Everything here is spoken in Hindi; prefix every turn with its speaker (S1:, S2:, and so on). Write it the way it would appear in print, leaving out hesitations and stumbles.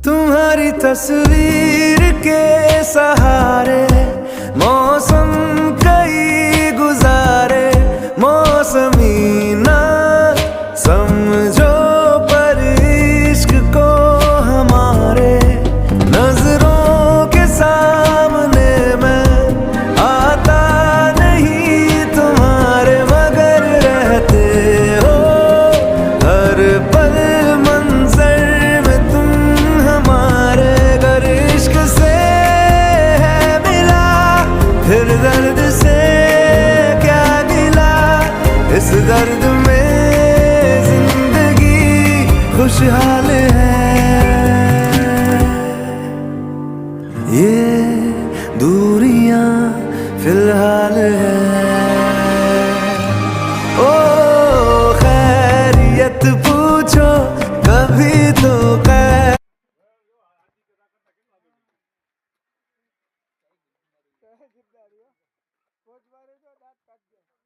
S1: तुम्हारी तस्वीर के सहारे मौसम कई गुजारे, मौसमी ना समझो पर इश्क को हमारे। नजरों के सामने मैं आता नहीं तुम्हारे, मगर रहते हो हर पल मंजर में तुम हमारे। अगर इश्क से है मिला फिर दर्द से क्या गिला, इस दर्द में जिंदगी खुशहाल है। ये दूरियां फिलहाल है। ओ खैरियत पूछो कभी तो खैर।
S2: જવાબદારી હો. કોચ મારે તો દાંત કાઢજો.